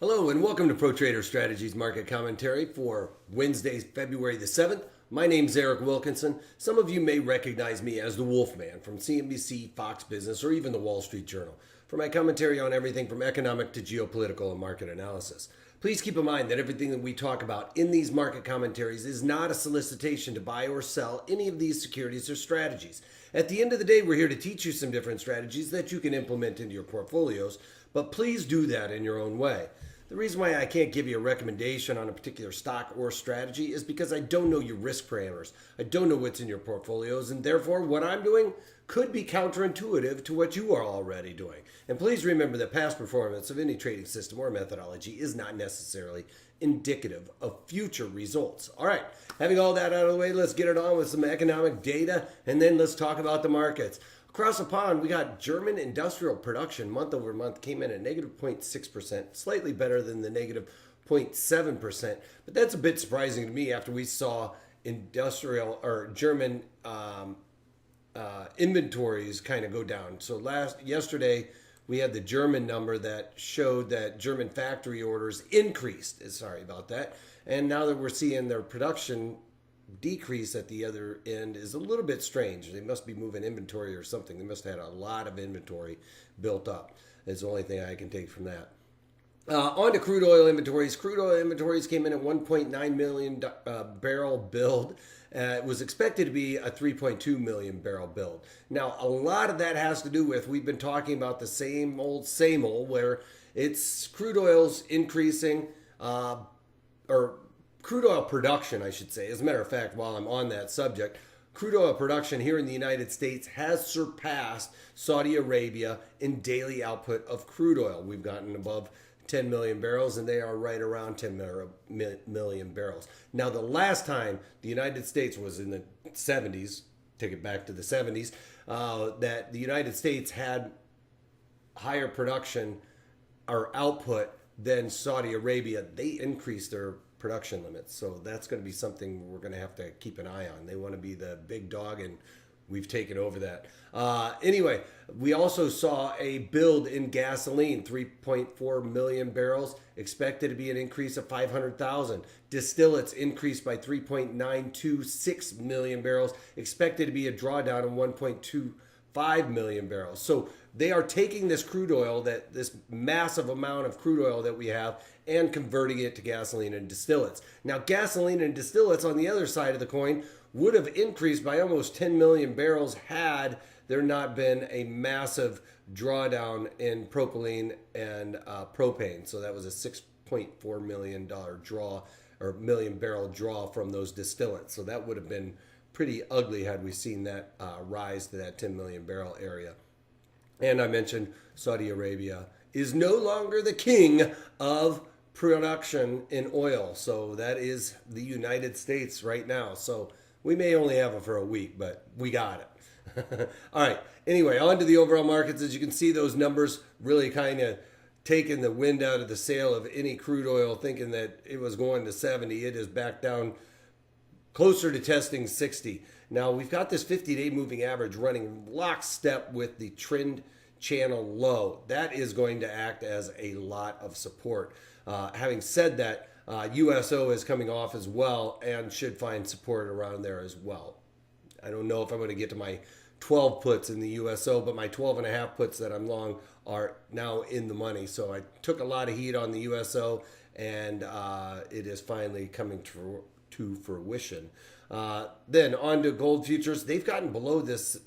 Hello and welcome to Pro Trader Strategies Market Commentary for Wednesday, February the 7th. My name's Eric Wilkinson. Some of you may recognize me as the Wolfman from CNBC, Fox Business, or even the Wall Street Journal for my commentary on everything from economic to geopolitical and market analysis. Please keep in mind that everything that we talk about in these market commentaries is not a solicitation to buy or sell any of these securities or strategies. At the end of the day, we're here to teach you some different strategies that you can implement into your portfolios, but please do that in your own way. The reason why I can't give you a recommendation on a particular stock or strategy is because I don't know your risk parameters. I don't know what's in your portfolios, and therefore what I'm doing could be counterintuitive to what you are already doing. And please remember that past performance of any trading system or methodology is not necessarily indicative of future results. All right, having all that out of the way, let's get it on with some economic data, and then let's talk about the markets. Across the pond, we got German industrial production month over month came in at negative 0.6%, slightly better than the negative 0.7%. But that's a bit surprising to me after we saw industrial or German inventories kind of go down. So yesterday, we had the German number that showed that German factory orders increased. Sorry about that. And now that we're seeing their production decrease at the other end is a little bit strange. They must be moving inventory or something. They must have had a lot of inventory built up. That's the only thing I can take from that. On to crude oil inventories. Crude oil inventories came in at 1.9 million barrel build. It was expected to be a 3.2 million barrel build. Now, a lot of that has to do with, we've been talking about the same old, where it's crude oil's increasing, or crude oil production, I should say. As a matter of fact, while I'm on that subject, crude oil production here in the United States has surpassed Saudi Arabia in daily output of crude oil. We've gotten above 10 million barrels, and they are right around 10 million barrels. Now, the last time the United States was in the 70s, take it back to the 70s, that the United States had higher production or output than Saudi Arabia. They increased their production limits. So that's going to be something we're going to have to keep an eye on. They want to be the big dog, and we've taken over that. Anyway, we also saw a build in gasoline, 3.4 million barrels, expected to be an increase of 500,000. Distillates increased by 3.926 million barrels, expected to be a drawdown of 1.25 million barrels. So they are taking this crude oil, this massive amount of crude oil that we have, and converting it to gasoline and distillates. Now, gasoline and distillates on the other side of the coin would have increased by almost 10 million barrels had there not been a massive drawdown in propylene and propane. So that was a $6.4 million draw, or million barrel draw from those distillates. So that would have been pretty ugly had we seen that rise to that 10 million barrel area. And I mentioned Saudi Arabia is no longer the king of production in oil. So that is the United States right now. So we may only have it for a week, but we got it. All right. Anyway, on to the overall markets. As you can see, those numbers really kind of taking the wind out of the sail of any crude oil thinking that it was going to 70. It is back down closer to testing 60. Now, we've got this 50-day moving average running lockstep with the trend channel low. That is going to act as a lot of support. Having said that, USO is coming off as well and should find support around there as well. I don't know if I'm going to get to my 12 puts in the USO, but my 12.5 puts that I'm long are now in the money. So I took a lot of heat on the USO, and it is finally coming to fruition. Then on to gold futures. They've gotten below this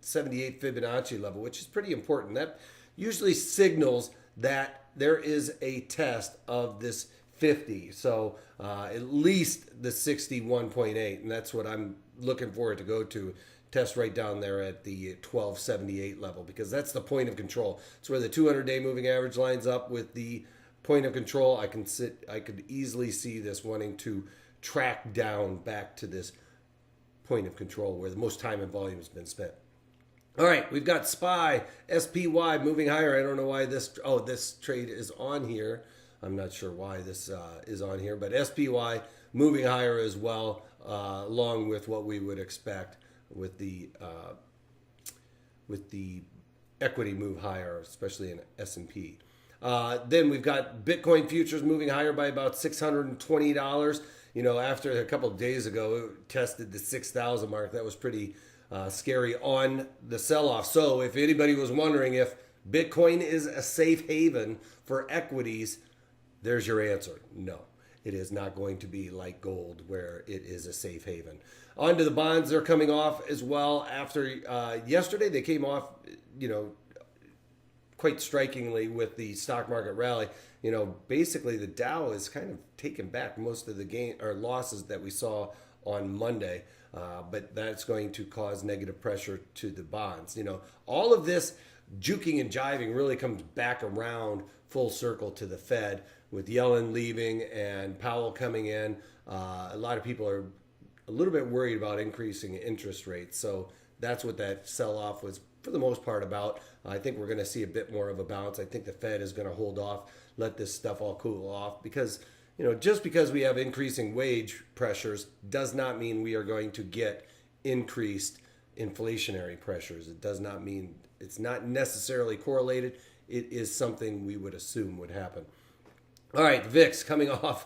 78 Fibonacci level, which is pretty important. That usually signals that there is a test of this 50. So at least the 61.8, and that's what I'm looking for it to go to. Test right down there at the 1278 level, because that's the point of control. It's where the 200-day moving average lines up with the point of control. I could easily see this wanting to track down back to this point of control where the most time and volume has been spent. All right, we've got SPY, SPY moving higher. I don't know why this trade is on here. I'm not sure why this is on here, but SPY moving higher as well, along with what we would expect with the equity move higher, especially in S&P. Then we've got Bitcoin futures moving higher by about $620. After a couple of days ago, it tested the 6,000 mark. That was pretty scary on the sell-off. So if anybody was wondering if Bitcoin is a safe haven for equities, there's your answer. No, it is not going to be like gold where it is a safe haven. On to the bonds. They're coming off as well. After yesterday, they came off, quite strikingly with the stock market rally. Basically the Dow is kind of taken back most of the gain or losses that we saw on Monday. But that's going to cause negative pressure to the bonds. All of this juking and jiving really comes back around full circle to the Fed with Yellen leaving and Powell coming in. A lot of people are a little bit worried about increasing interest rates. So that's what that sell-off was for the most part about. I think we're going to see a bit more of a bounce. I think the Fed is going to hold off, let this stuff all cool off because, just because we have increasing wage pressures does not mean we are going to get increased inflationary pressures. It does not mean it's not necessarily correlated. It is something we would assume would happen. All right, VIX coming off,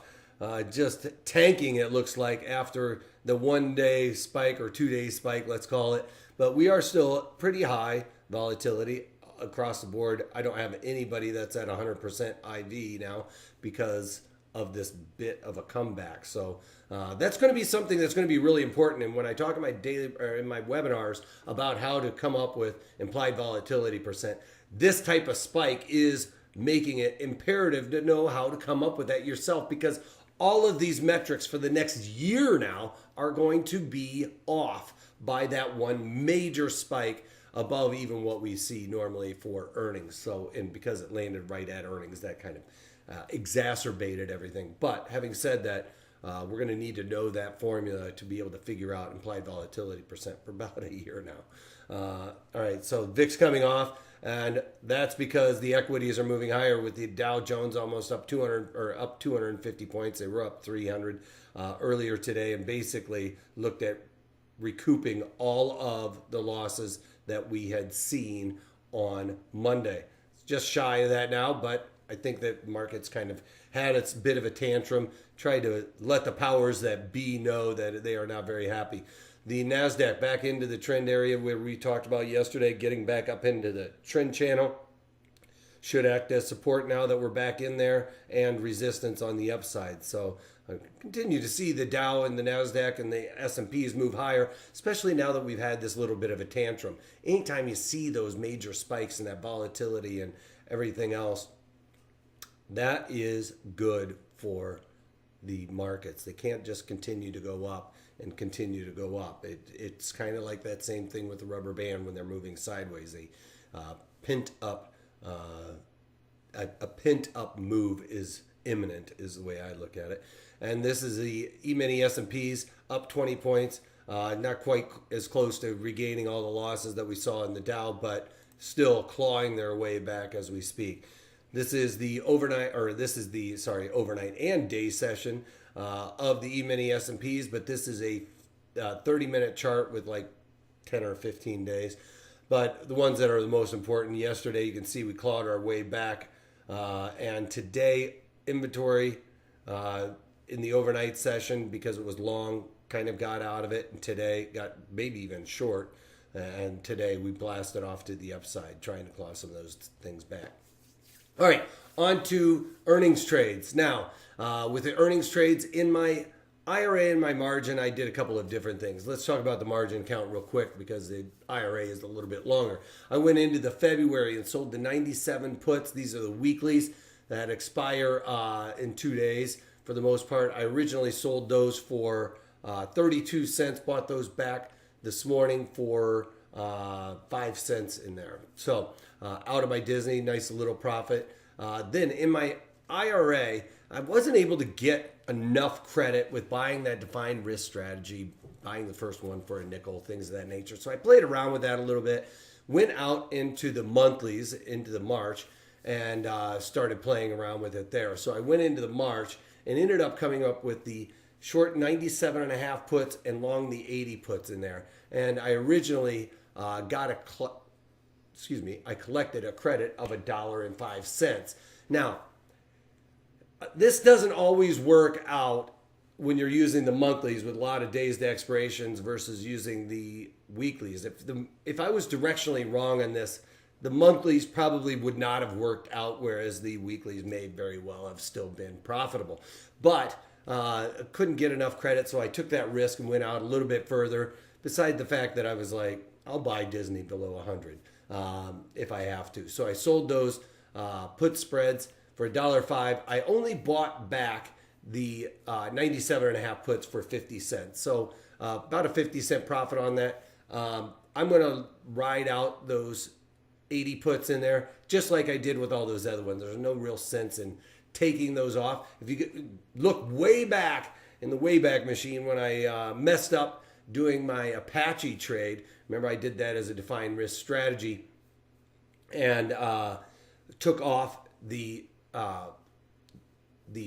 just tanking, it looks like, after the 1 day spike or 2 day spike, let's call it. But we are still pretty high volatility across the board. I don't have anybody that's at 100% IV now because of this bit of a comeback. So that's going to be something that's going to be really important. And when I talk in my daily or in my webinars about how to come up with implied volatility percent, this type of spike is making it imperative to know how to come up with that yourself, because all of these metrics for the next year now are going to be off by that one major spike above even what we see normally for earnings. So, and because it landed right at earnings, that kind of exacerbated everything. But having said that, we're going to need to know that formula to be able to figure out implied volatility percent for about a year now. All right, so VIX coming off, and that's because the equities are moving higher with the Dow Jones almost up 200 or up 250 points. They were up 300 earlier today, and basically looked at recouping all of the losses that we had seen on Monday. It's just shy of that now, but I think that markets kind of had its bit of a tantrum, tried to let the powers that be know that they are not very happy. The NASDAQ back into the trend area where we talked about yesterday, getting back up into the trend channel. Should act as support now that we're back in there, and resistance on the upside. So I continue to see the Dow and the NASDAQ and the S&Ps move higher, especially now that we've had this little bit of a tantrum. Anytime you see those major spikes in that volatility and everything else, that is good for the markets. They can't just continue to go up and continue to go up. It's kind of like that same thing with the rubber band when they're moving sideways. They pent up. A pent-up move is imminent, is the way I look at it. And this is the E-mini S&Ps up 20 points. Not quite as close to regaining all the losses that we saw in the Dow, but still clawing their way back as we speak. This is the overnight and day session of the E-mini S&Ps, but this is a 30-minute chart with like 10 or 15 days. But the ones that are the most important, yesterday you can see we clawed our way back. And today, inventory in the overnight session, because it was long, kind of got out of it. And today got maybe even short. And today we blasted off to the upside, trying to claw some of those things back. All right, on to earnings trades. Now, with the earnings trades in my IRA and my margin, I did a couple of different things. Let's talk about the margin count real quick because the IRA is a little bit longer. I went into the February and sold the 97 puts. These are the weeklies that expire in 2 days. For the most part, I originally sold those for 32 cents, bought those back this morning for 5 cents in there. So out of my Disney, nice little profit. Then in my IRA, I wasn't able to get enough credit with buying that defined risk strategy, buying the first one for a nickel, things of that nature. So I played around with that a little bit, went out into the monthlies, into the March, and started playing around with it there. So I went into the March and ended up coming up with the short 97.5 puts and long the 80 puts in there. And I originally I collected a credit of $1.05. Now, this doesn't always work out when you're using the monthlies with a lot of days to expirations versus using the weeklies. If I was directionally wrong on this, the monthlies probably would not have worked out, whereas the weeklies may very well have still been profitable. But couldn't get enough credit, so I took that risk and went out a little bit further. Besides the fact that I was like, I'll buy Disney below 100 if I have to. So I sold those put spreads for $1.05. I only bought back the 97.5 puts for 50 cents. So about a 50-cent profit on that. I'm going to ride out those 80 puts in there, just like I did with all those other ones. There's no real sense in taking those off. If you look way back in the Wayback Machine when I messed up doing my Apache trade, remember I did that as a defined risk strategy and took off the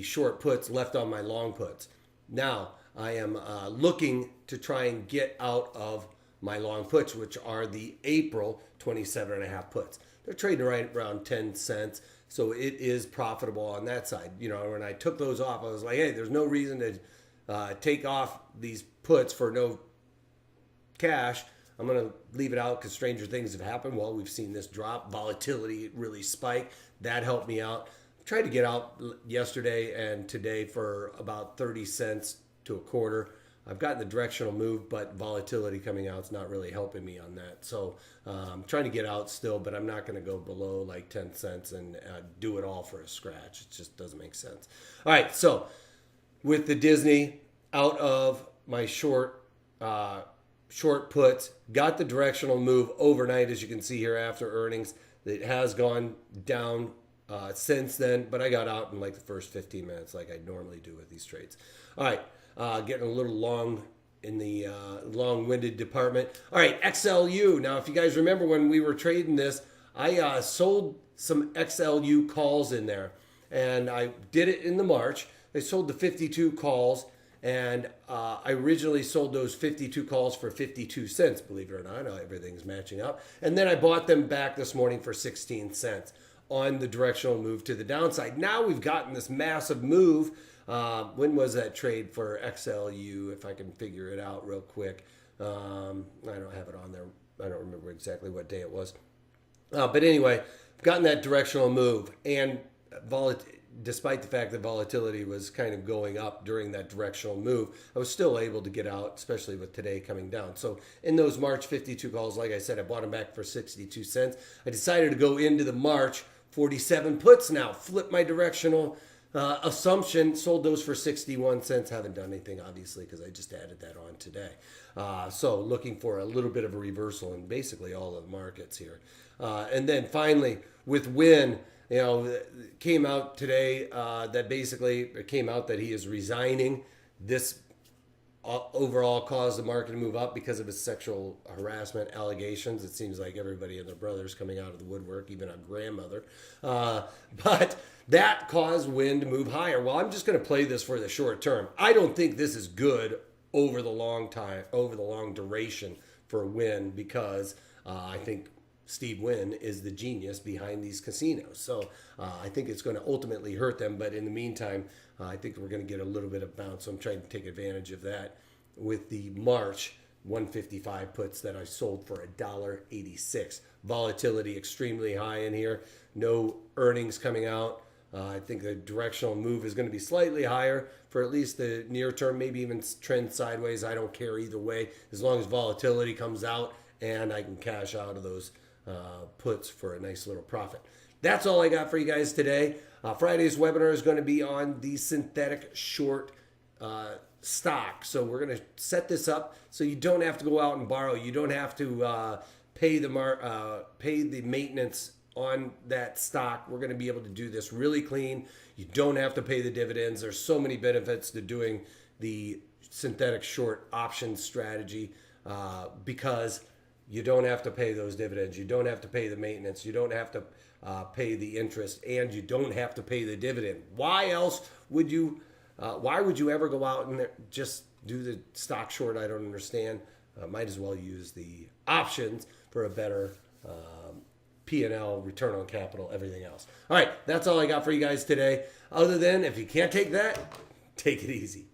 short puts, left on my long puts. Now I am looking to try and get out of my long puts, which are the April 27.5 puts. They're trading right around 10 cents. So it is profitable on that side. You know, when I took those off, I was like, hey, there's no reason to take off these puts for no cash. I'm going to leave it out because stranger things have happened. Well, we've seen this drop. Volatility really spike. That helped me out. Tried to get out yesterday and today for about 30 cents to a quarter. I've gotten the directional move, but volatility coming out is not really helping me on that. So I'm trying to get out still, but I'm not going to go below like 10 cents and do it all for a scratch. It just doesn't make sense. All right, so with the Disney, out of my short puts, got the directional move overnight, as you can see here after earnings. It has gone down since then, but I got out in like the first 15 minutes like I normally do with these trades. All right. Getting a little long in the long-winded department. All right, XLU. Now, if you guys remember when we were trading this, I sold some XLU calls in there, and I did it in the March. I sold the 52 calls, and I originally sold those 52 calls for 52 cents, believe it or not. Everything's matching up. And then I bought them back this morning for 16 cents on the directional move to the downside. Now we've gotten this massive move. When was that trade for XLU? If I can figure it out real quick. I don't have it on there. I don't remember exactly what day it was. But anyway, I've gotten that directional move. And despite the fact that volatility was kind of going up during that directional move, I was still able to get out, especially with today coming down. So in those March 52 calls, like I said, I bought them back for 62 cents. I decided to go into the March 47 puts now, flip my directional assumption, sold those for 61 cents. Haven't done anything, obviously, because I just added that on today. So looking for a little bit of a reversal in basically all of the markets here. And then finally, with WYNN, you know, it came out today that basically it came out that he is resigning. This overall caused the market to move up because of his sexual harassment allegations. It seems like everybody and their brothers coming out of the woodwork, even a grandmother. But that caused WYNN to move higher. Well, I'm just going to play this for the short term. I don't think this is good over the long time, over the long duration for WYNN, because I think Steve WYNN is the genius behind these casinos. So I think it's going to ultimately hurt them. But in the meantime, I think we're going to get a little bit of bounce. So I'm trying to take advantage of that with the March 155 puts that I sold for $1.86. Volatility extremely high in here. No earnings coming out. I think the directional move is going to be slightly higher for at least the near term, maybe even trend sideways. I don't care either way, as long as volatility comes out and I can cash out of those puts for a nice little profit. That's all I got for you guys today. Friday's webinar is going to be on the synthetic short stock. So we're going to set this up so you don't have to go out and borrow. You don't have to pay the maintenance on that stock. We're going to be able to do this really clean. You don't have to pay the dividends. There's so many benefits to doing the synthetic short option strategy because you don't have to pay those dividends. You don't have to pay the maintenance. You don't have to pay the interest, and you don't have to pay the dividend. Why else would you? Why would you ever go out and just do the stock short? I don't understand. Might as well use the options for a better P&L, return on capital, everything else. All right, that's all I got for you guys today. Other than, if you can't take that, take it easy.